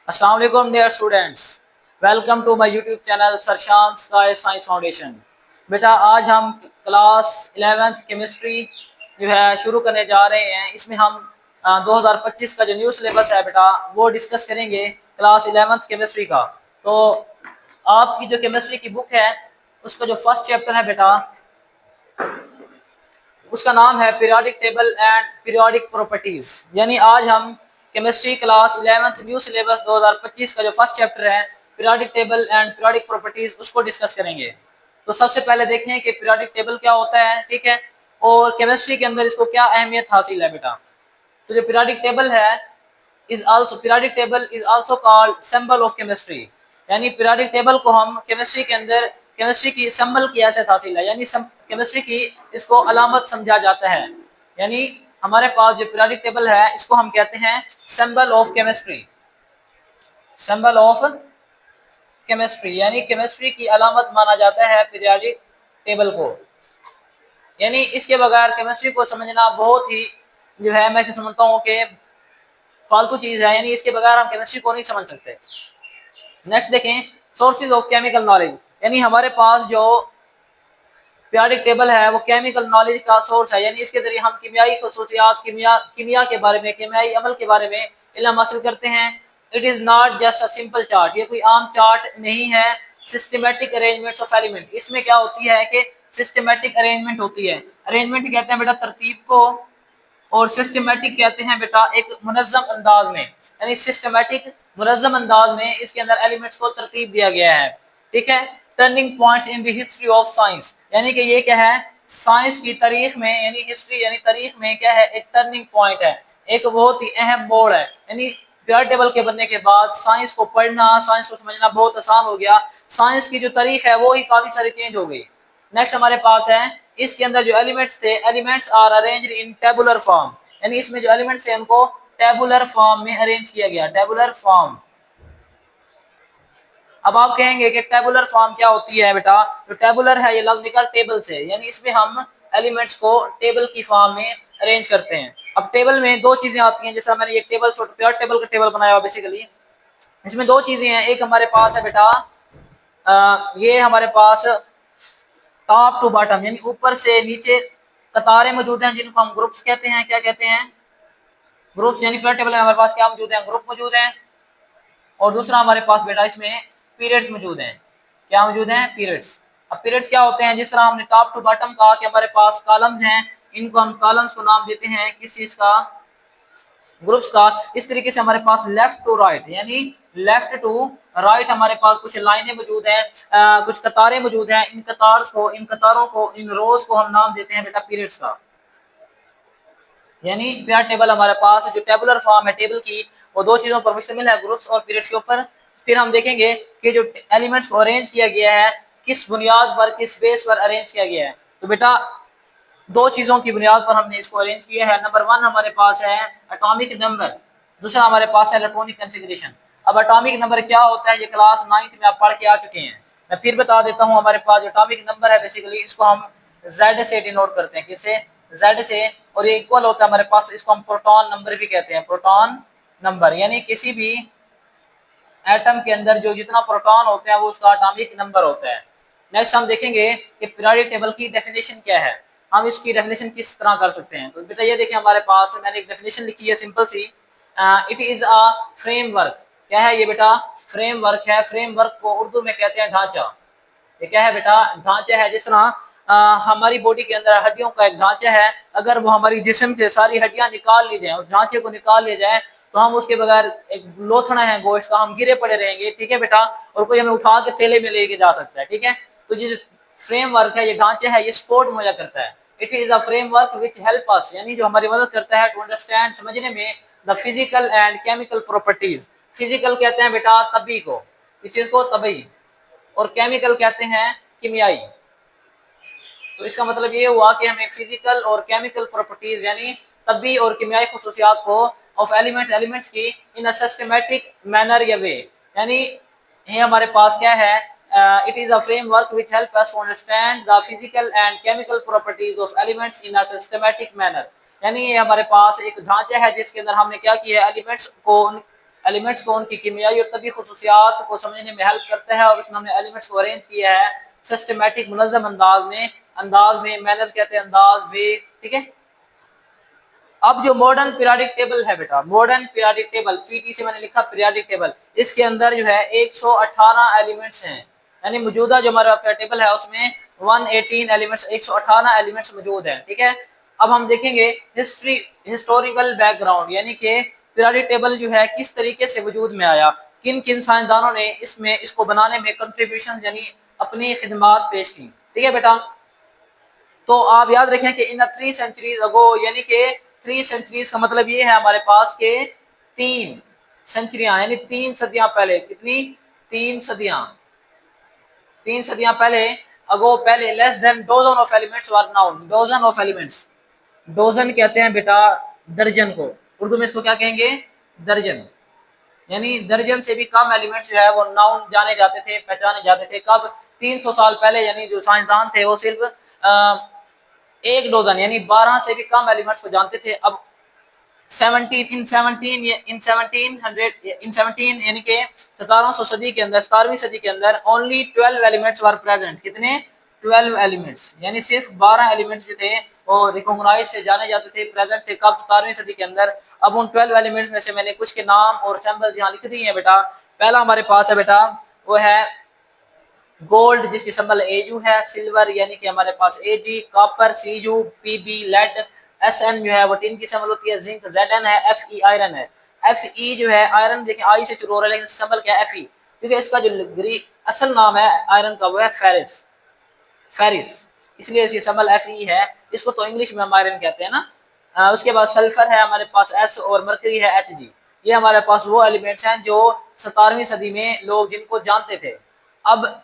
अस्सलाम वालेकुम dear students, welcome to my YouTube channel सरशान स्काई साइंस फाउंडेशन। बेटा आज हम क्लास 11th केमिस्ट्री जो है शुरू करने जा रहे हैं। इसमें हम 2025 का जो न्यू सिलेबस है बेटा वो डिस्कस करेंगे क्लास 11th केमिस्ट्री का। तो आपकी जो केमिस्ट्री की बुक है उसका जो फर्स्ट चैप्टर है बेटा उसका नाम है periodic table and periodic properties. यानी आज हम chemistry class 11th new syllabus 2025 का जो फर्स्ट चैप्टर है periodic table and periodic properties उसको डिस्कस करेंगे। तो सबसे पहले देखें कि पीरियोडिक टेबल क्या होता है, ठीक है, और केमिस्ट्री के अंदर इसको क्या अहमियत हासिल है बेटा। तो जो पीरियोडिक टेबल है is also periodic table is also called symbol of chemistry. यानी पीरियोडिक टेबल को हम केमिस्ट्री के अंदर केमिस्ट्री की सिंबल की हैसियत हासिल है, यानी केमिस्ट्री की इसको अलामत समझा जाता है। यानी हमारे पास जो पीरियोडिक टेबल है इसको हम कहते हैं symbol of chemistry, symbol of chemistry, यानी केमिस्ट्री की अलामत माना जाता है पीरियोडिक टेबल को। यानी इसके बगैर केमिस्ट्री को समझना बहुत ही जो है मैं समझता हूँ कि फालतू चीज है, यानी इसके बगैर हम केमिस्ट्री को नहीं समझ सकते। नेक्स्ट देखें सोर्सेज ऑफ केमिकल नॉलेज। यानी हमारे पास जो पीरियोडिक टेबल है वो केमिकल नॉलेज का सोर्स है, यानी इसके जरिए हम कीमियाई खसूसियात कीमिया के बारे में, कीमियाई अमल के बारे में इल्म हासिल करते हैं। It is not just a simple chart, ये कोई आम चार्ट नहीं है। सिस्टमेटिक अरेंजमेंट्स ऑफ एलिमेंट, इसमें क्या होती है कि सिस्टमेटिक अरेंजमेंट होती है। अरेंजमेंट कहते हैं बेटा तरतीब को, और सिस्टमेटिक कहते हैं बेटा एक मुनज़्ज़म अंदाज में, यानी सिस्टमेटिक मुनज़्ज़म अंदाज में इसके अंदर एलिमेंट्स को तरतीब दिया गया है, ठीक है। Turning points in the history of science, यानी कि ये क्या है साइंस की तारीख में, यानी हिस्ट्री यानी तारीख में क्या है एक टर्निंग पॉइंट है, एक बहुत ही अहम मोड़ है। यानी पीरियोडिक टेबल के बनने के बाद साइंस को पढ़ना, साइंस को समझना बहुत आसान हो गया। साइंस की जो तारीख है वो ही काफी सारी चेंज हो गई। नेक्स्ट हमारे पास है इसके अंदर जो एलिमेंट्स थे, elements are arranged in tabular form, यानी इसमें जो एलिमेंट्स थे उनको टेबुलर फॉर्म में अरेंज किया गया, टेबुलर फॉर्म। अब आप कहेंगे कि टेबुलर फॉर्म क्या होती है बेटा। जो टेबुलर है ये लफ्ज निकल टेबल से, यानी इसमें हम एलिमेंट्स को टेबल की फॉर्म में अरेंज करते हैं। अब टेबल में दो चीजें आती हैं, जैसा मैंने ये टेबल प्योर टेबल का टेबल बनाया हुआ बेसिकली। इसमें दो चीजें हैं, एक हमारे पास है बेटा ये हमारे पास टॉप टू बॉटम, यानी ऊपर से नीचे कतारें मौजूद हैं जिनको हम ग्रुप्स कहते हैं। क्या कहते हैं? ग्रुप्स। यानी पीरियड टेबल में हमारे पास क्या मौजूद है? ग्रुप मौजूद है। और दूसरा हमारे पास बेटा इसमें पीरियड्स मौजूद हैं। क्या मौजूद हैं? पीरियड्स। अब पीरियड्स क्या होते हैं? जिस तरह हमने टॉप टू बॉटम कहा कि हमारे पास कॉलम्स हैं, इनको हम कॉलम्स को नाम देते हैं किस चीज का? ग्रुप्स का। इस तरीके से हमारे पास लेफ्ट टू राइट, यानी लेफ्ट टू राइट हमारे पास कुछ लाइनें मौजूद हैं, कुछ कतारें मौजूद हैं। इन कतारों को, इन रोज को हम नाम देते हैं बेटा पीरियड्स का। यानी पीरियड टेबल हमारे पास जो टेबुलर फॉर्म है टेबल की, वो दो चीजों पर मुश्तमिल है, ग्रुप्स और पीरियड्स के ऊपर। फिर हम देखेंगे कि जो एलिमेंट्स को अरेंज किया गया है किस बुनियाद पर, किस बेस पर अरेंज किया गया है। तो बेटा दो चीजों की बुनियाद पर हमने इसको अरेंज किया है। नंबर वन हमारे पास है एटॉमिक नंबर, दूसरा हमारे पास है इलेक्ट्रॉनिक कॉन्फ़िगरेशन। अब एटॉमिक नंबर क्या होता है ये क्लास 9th में आप पढ़ के आ चुके हैं। मैं फिर बता देता हूँ, हमारे पास जो एटॉमिक नंबर है बेसिकली इसको हम जेड से डिनोट करते हैं। किससे? जेड से। और ये इक्वल होता है हमारे पास, इसको हम प्रोटॉन नंबर भी कहते हैं, प्रोटॉन नंबर। यानी किसी भी एटम के अंदर जो जितना प्रोटॉन होते हैं वो उसका एटॉमिक नंबर होता है। नेक्स्ट हम देखेंगे कि पीरियोडिक टेबल की डेफिनेशन क्या है, हम इसकी डेफिनेशन किस तरह कर सकते हैं। तो बेटा ये देखिए हमारे पास मैंने एक डेफिनेशन लिखी है सिंपल सी। It is a framework. क्या है ये बेटा? फ्रेमवर्क है। फ्रेमवर्क को उर्दू में कहते हैं ढांचा। ये क्या है बेटा? ढांचा है। जिस तरह हमारी बॉडी के अंदर हड्डियों का एक ढांचा है, अगर वो हमारी जिस्म से सारी हड्डियां निकाल ली जाए और ढांचे को निकाल लिया जाए तो हम उसके बगैर एक लोथड़ा है गोश्त का, हम गिरे पड़े रहेंगे, ठीक है बेटा, और कोई हमें उठा के थैले में लेके जा सकता है, ठीक है। तो ये फ्रेमवर्क है, ये ढांचा है, ये सपोर्ट मुहैया करता है। It is a framework which help अस, यानी जो हमारी मदद करता है टू अंडरस्टैंड, समझने में, the physical and chemical properties. Physical कहते हैं बेटा तभी को, इस चीज को तभी, और केमिकल कहते हैं कीमियाई। तो इसका मतलब ये हुआ कि हमें फिजिकल और केमिकल प्रॉपर्टीज यानी तबी और कीमियाई खसूसियात को ऑफ एलिमेंट्स, एलिमेंट्स की इन अ सिस्टमैटिक मैनर या वे, यानी ये हमारे पास क्या है? It is a framework which help us to understand the physical and chemical properties of elements in a systematic manner. यानी ये हमारे पास एक ढांचा है जिसके अंदर हमने क्या किया है? एलिमेंट्स को उनकी कीमियाई और तभी खुसूसियात को समझने में हेल्प करता है, और उसमें हमने एलिमेंट्स को अरेंज किया है सिस्टमैटिक मुनज़्ज़म अंदाज में मैनर्स कहते हैं, अंदाज वे, ठीक है। अब जो मॉडर्न पीरियोडिक टेबल है बेटा, मॉडर्न पीरियोडिक टेबल, पीटी से मैंने लिखा पीरियोडिक टेबल, इसके अंदर जो है 118 एलिमेंट्स हैं, यानी मौजूदा जो हमारा टेबल है उसमें 118 एलिमेंट्स, 118 एलिमेंट्स मौजूद हैं, ठीक है। अब हम देखेंगे हिस्टोरिकल बैकग्राउंड, यानी कि पीरियोडिक टेबल जो है किस तरीके से वजूद में आया, किन किन साइंसदानों ने इसको बनाने में कंट्रीब्यूशन यानी अपनी खिदमत पेश की, ठीक है बेटा। तो आप याद रखें कि इन 3 सेंचुरीज अगो, यानी कि 3 सेंचुरीज का मतलब ये है हमारे पास के 3 सेंचुरियां, यानी 3 सदियां पहले, कितनी, 3 सदियां, 3 सदियां पहले अगो, पहले less than dozen of elements were noun, dozen of elements, dozen कहते हैं बेटा दर्जन को, उर्दू में इसको क्या कहेंगे, दर्जन, यानी दर्जन से भी कम एलिमेंट्स जो है वो नाउन जाने जाते थे, पहचाने जाते थे, कब, 300 साल पहले, यानी जो साइंसदान थे वो सिर्फ एक डोजन यानी 12 से भी कम एलिमेंट्स को जानते थे। अब 17 यानी कि 1700 सदी के अंदर, 17वीं सदी के अंदर ओनली 12 एलिमेंट्स वर प्रेजेंट, कितने, 12 एलिमेंट्स, यानी सिर्फ 12 एलिमेंट्स जो थे वो रिकॉग्नाइज से जाने जाते थे, प्रेजेंट थे, कब, 17वीं सदी के अंदर। अब उन 12 एलिमेंट्स में से मैंने कुछ के नाम और सैंपल्स यहाँ लिख दिए हैं बेटा। पहला हमारे पास है बेटा वो है गोल्ड, जिसकी सिंबल एयू है, सिल्वर यानी कि हमारे पास AG, copper CU, PB lead, SN जो है वो टिन की सिंबल होती है, जिंक जेडएन है, एफई आयरन है, एफई जो है आयरन, देखिए आई से शुरू हो रहा है लेकिन सिंबल क्या है, एफई, क्योंकि इसका जो असल नाम है आयरन का वो है फेरिस, फेरिस, इसलिए इसकी सिंबल एफई है, इसको तो इंग्लिश में हम आयरन कहते हैं ना। उसके बाद सल्फर है हमारे पास एस, और मरकरी है एच जी। ये हमारे पास वो एलिमेंट्स हैं जो 17वीं सदी में लोग जिनको जानते थे। अब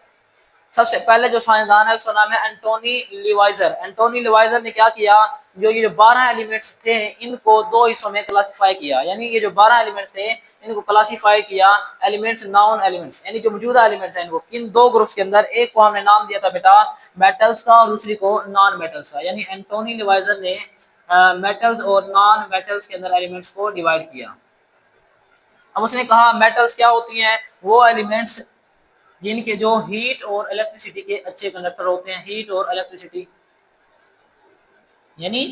सबसे पहले जो साइंसदान है उसका नाम है एंटोनी लिवाइजर। एंटोनी लिवाइजर ने क्या किया, ये जो 12 एलिमेंट्स थे इनको दो हिस्सों में क्लासिफाई किया, यानी ये जो 12 एलिमेंट्स थे इनको क्लासिफाई किया एलिमेंट्स, नॉन एलिमेंट्स, यानी जो मौजूदा एलिमेंट्स हैं इनको किन दो ग्रुप्स के अंदर, एक को हमने नाम दिया था बेटा मेटल्स का और दूसरी को नॉन मेटल्स का, यानी एंटोनी लिवाइजर ने मेटल्स और नॉन मेटल्स के अंदर एलिमेंट्स को डिवाइड किया। अब उसने कहा मेटल्स क्या होती हैं, वो एलिमेंट्स जिनके जो हीट और इलेक्ट्रिसिटी के अच्छे कंडक्टर होते हैं, हीट और इलेक्ट्रिसिटी, यानी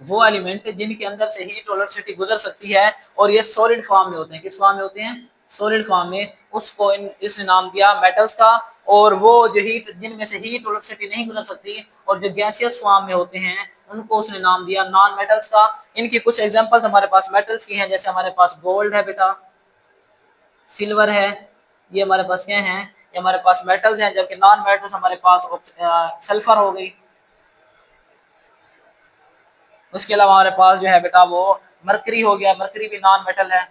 वो एलिमेंट जिनके अंदर से हीट और इलेक्ट्रिसिटी गुजर सकती है और ये सॉलिड फॉर्म में होते हैं, किस फॉर्म में होते हैं, सॉलिड फॉर्म में, उसको इसने नाम दिया मेटल्स का। और वो जो हीट, जिनमें से हीट और इलेक्ट्रिसिटी नहीं गुजर सकती और जो गैसियस फॉर्म में होते हैं उनको उसने नाम दिया नॉन मेटल्स का। इनकी कुछ एग्जांपल्स हमारे पास मेटल्स की हैं, जैसे हमारे पास गोल्ड है बेटा, सिल्वर है, ये हमारे पास क्या हैं, ये हमारे पास मेटल्स हैं, जबकि नॉन मेटल्स हमारे पास सल्फर हो गई। उसके अलावा हमारे पास जो है बेटा वो मरकरी हो गया, मरकरी भी नॉन मेटल है,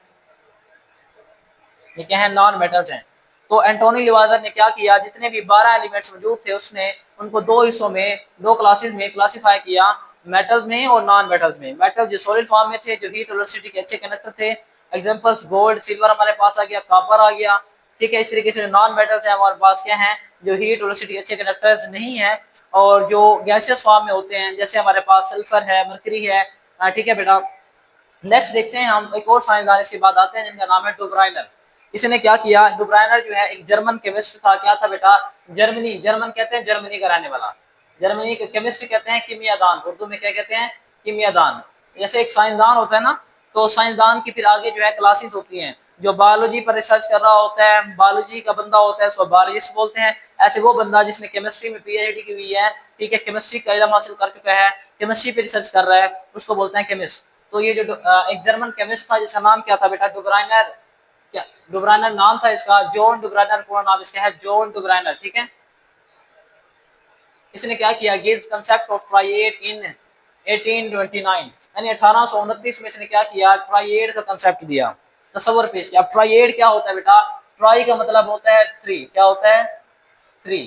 ये क्या है, नॉन मेटल्स हैं। तो एंटोनी लिवाजर ने क्या किया, जितने भी 12 एलिमेंट्स मौजूद थे उसने उनको दो हिस्सों में, दो क्लासेस में क्लासिफाई किया, मेटल्स में और नॉन मेटल्स में। मेटल्स जो सॉलिड फॉर्म में थे, जो हीट और इलेक्ट्रिसिटी के अच्छे कंडक्टर थे, एग्जांपल्स गोल्ड, सिल्वर हमारे पास आ गया, कॉपर आ गया, ठीक है। इस तरीके से नॉन मेटल्स हैं हमारे पास क्या हैं, जो हीट और इलेक्ट्रिसिटी अच्छे कंडक्टर्स नहीं है और जो गैसियस फॉर्म में होते हैं, जैसे हमारे पास सल्फर है, मरकरी है, ठीक है बेटा। नेक्स्ट देखते हैं हम एक और साइंसदान इसके बाद आते हैं जिनका नाम है डुब्राइनर। इसने क्या किया, डुब्राइनर जो है एक जर्मन केमिस्ट था, क्या था बेटा, जर्मनी, जर्मन कहते हैं जर्मनी का रहने वाला, जर्मनी के केमिस्ट कहते हैं कीमियादान, उर्दू में क्या कहते हैं, कीमियादान। जैसे एक साइंसदान होता है ना, तो साइंसदान की फिर आगे जो है क्लासेस होती हैं, जो बायोलॉजी पर रिसर्च कर रहा होता है, बायोलॉजी का बंदा होता है उसको बायोलॉजिस्ट बोलते हैं। ऐसे वो बंदा जिसने केमिस्ट्री में पीएचडी की हुई है, ठीक है, केमिस्ट्री का इल्म हासिल कर चुका है, केमिस्ट्री पे रिसर्च कर रहा है, उसको बोलते हैं केमिस्ट। तो ये जो एक जर्मन केमिस्ट था जिसका नाम क्या था बेटा, डुब्राइनर, क्या डुब्राइनर नाम था इसका, जॉन डुब्राइनर, पूरा नाम इसका है जॉन डुब्राइनर, ठीक है। इसने क्या किया, गिव कंसेप्ट ऑफ ट्राइएड इन 1829, यानी 1829 में इसने क्या किया, ट्राइएड का कंसेप्ट दिया, तस्वर पेश किया। ट्राइएड क्या होता है बेटा, ट्राई का मतलब होता है थ्री, क्या होता है, थ्री,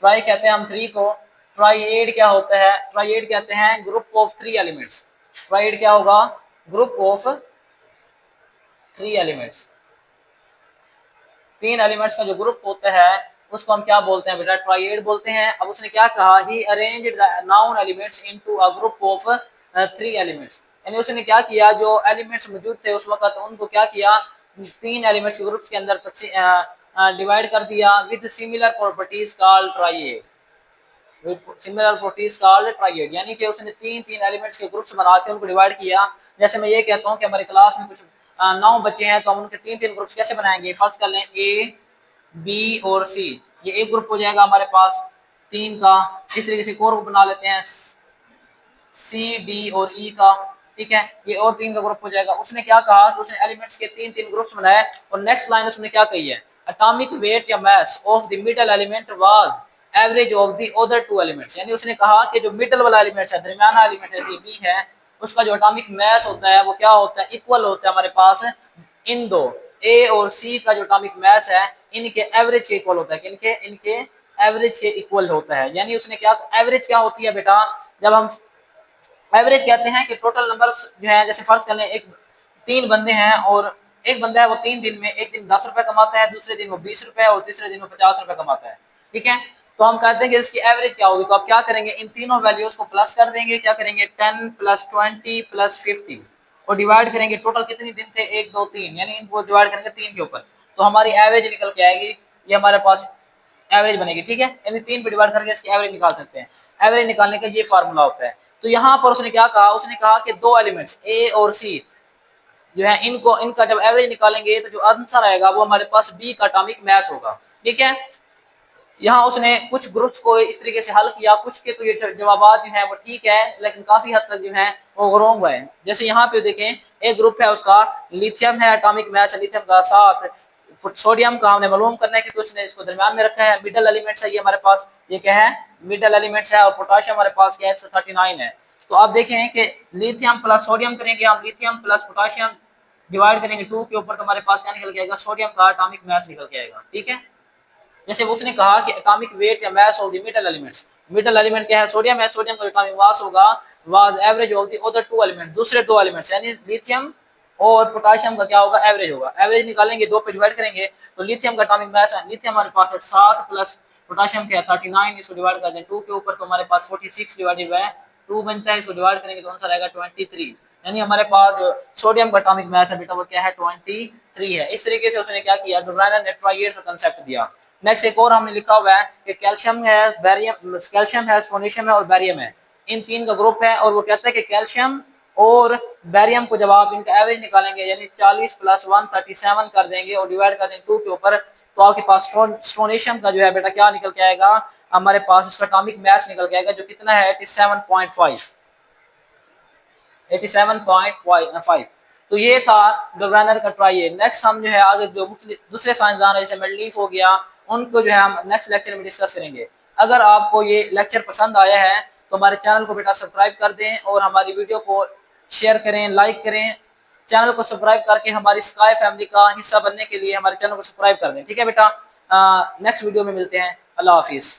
ट्राई कहते हैं हम थ्री को। ट्राइएड क्या होता है, ट्राइएड कहते हैं group of three elements, triad क्या होगा, ग्रुप ऑफ थ्री एलिमेंट्स, तीन एलिमेंट्स का जो ग्रुप होता है उसको हम क्या बोलते हैं बेटा, ट्राइएड बोलते हैं। अब उसने क्या कहा, he arranged known elements into a group of three elements, यानी उसने क्या किया, जो एलिमेंट्स मौजूद थे उस वक्त उनको क्या किया, तीन एलिमेंट्स के ग्रुप्स के अंदर डिवाइड कर दिया with similar properties called triad, similar properties called triad, यानी कि उसने तीन तीन एलिमेंट्स के ग्रुप्स बना के उनको डिवाइड किया। जैसे मैं ये कहता हूँ कि हमारी क्लास में कुछ 9 बच्चे हैं, तो हम उनके तीन तीन ग्रुप्स कैसे बनाएंगे? फर्स्ट कर लें ए बी और सी, ये एक ग्रुप हो जाएगा हमारे पास तीन का। इस तरीके से एक और बना लेते हैं सी डी और ई का, ठीक है, ये और तीन का ग्रुप हो जाएगा। उसने क्या कहा कि उसने एलिमेंट्स के तीन तीन ग्रुप्स बनाए और नेक्स्ट लाइन उसने क्या कही है, एटॉमिक वेट या mass of the middle element was average of the other two elements, यानी उसने कहा कि जो मिडल वाला एलिमेंट है, दरमियाना एलिमेंट है, बी है, उसका जो एटॉमिक मास होता है वो क्या होता है, इक्वल होता है हमारे पास इन दो ए और सी का जो एटॉमिक मास है इनके एवरेज के इक्वल होता है, इनके इनके एवरेज के इक्वल होता है। यानी उसने क्या, एवरेज क्या होती है बेटा, जब हम एवरेज कहते हैं कि टोटल नंबर जो है, जैसे फर्ज कर लें एक तीन बंदे हैं और एक बंदा है वो 3 दिन में, एक दिन 10 रुपए कमाता है, दूसरे दिन वो 20 रुपए और तीसरे दिन वो 50 रुपए कमाता है, ठीक है। तो हम कहते हैं कि इसकी एवरेज क्या होगी, तो आप क्या करेंगे, इन तीनों वैल्यूज को प्लस कर देंगे, क्या करेंगे 10 प्लस 20 प्लस 50 और डिवाइड करेंगे टोटल कितने दिन थे, 1 2 3, यानी इनको डिवाइड करेंगे 3 के ऊपर, तो हमारी एवरेज निकल के आएगी, ये हमारे पास एवरेज बनेगी, ठीक है। यानी 3 पे डिवाइड करके इसकी एवरेज निकाल सकते हैं। एवरेज निकालने का ये फार्मूला होता है। तो यहाँ पर उसने क्या कहा, उसने कहा कि दो एलिमेंट्स ए और सी जो है इनको, इनका जब एवरेज निकालेंगे तो जो आंसर आएगा वो हमारे पास बी का एटॉमिक मास होगा, ठीक है। यहाँ उसने कुछ ग्रुप्स को इस तरीके से हल किया, कुछ के तो ये जवाब जो है वो ठीक है, लेकिन काफी हद तक जो है वो रॉन्ग हुआ है। जैसे यहाँ पे देखें, एक ग्रुप है उसका लिथियम है, एटॉमिक मास है लिथियम का 7, सोडियम का हमने मालूम करना है कि उसने इसको दरमियान में रखा है, मिडल एलिमेंट्स है ये हमारे पास, ये क्या है, मिडल एलिमेंट्स है, और पोटाशियम हमारे पास क्या है 39 है। तो आप देखें कि लिथियम प्लस सोडियम करेंगे हम, लिथियम प्लस पोटाशियम डिवाइड करेंगे 2 के ऊपर, तो हमारे पास क्या निकल के आएगा, सोडियम का एटॉमिक मास निकल के आएगा, ठीक है। जैसे उसने कहा कि एटॉमिक वेट या mass of the metal elements, metal element क्या है, सोडियम है, सोडियम का एटॉमिक मास होगा was average of the other two element, दूसरे दो एलिमेंट्स यानी लिथियम और पोटाशियम का क्या होगा, एवरेज होगा। एवरेज निकालेंगे, 2 पे डिवाइड करेंगे, तो लिथियम का एटॉमिक मास है, लिथियम हमारे पास है 7 प्लस पोटाशियम क्या है 39, इसको डिवाइड कर दें 2 के ऊपर, तो हमारे पास 46 डिवाइडेड बाय 2 बनता है, इसको डिवाइड करेंगे तो आंसर आएगा 23, यानी हमारे पास जो सोडियम का एटॉमिक मास है बेटा वो क्या है 23 है। इस तरीके से उसने क्या किया, डुब्रानर ने ट्राइएड का कांसेप्ट दिया। नेक्स्ट एक और हमने लिखा हुआ है कि कैल्शियम है, बैरियम, कैल्शियम है, स्टोनिशियम है और बैरियम है, इन तीन का ग्रुप है, और वो कहता है कि कैल्शियम और बैरियम को जब आप इनका एवरेज निकालेंगे, यानी 40 प्लस 1 37 कर देंगे और डिवाइड कर देंगे 2 के ऊपर, तो आपके पास स्टोनिशियम का जो है बेटा क्या निकल के आएगा, हमारे पास इसका एटॉमिक मास निकल के आएगा, जो कितना है 87.5, 87.5। तो ये था डोब्रानर का ट्राइएड। नेक्स्ट हम जो है आगे जो दूसरे साइंसदान है, जैसे मेंडलीफ हो गया, उनको जो है हम नेक्स्ट लेक्चर में डिस्कस करेंगे। अगर आपको ये लेक्चर पसंद आया है तो हमारे चैनल को बेटा सब्सक्राइब कर दें और हमारी वीडियो को शेयर करें, लाइक करें। चैनल को सब्सक्राइब करके हमारी स्काई फैमिली का हिस्सा बनने के लिए हमारे चैनल को सब्सक्राइब कर दें, ठीक है बेटा। नेक्स्ट वीडियो में मिलते हैं, अल्लाह हाफिज़।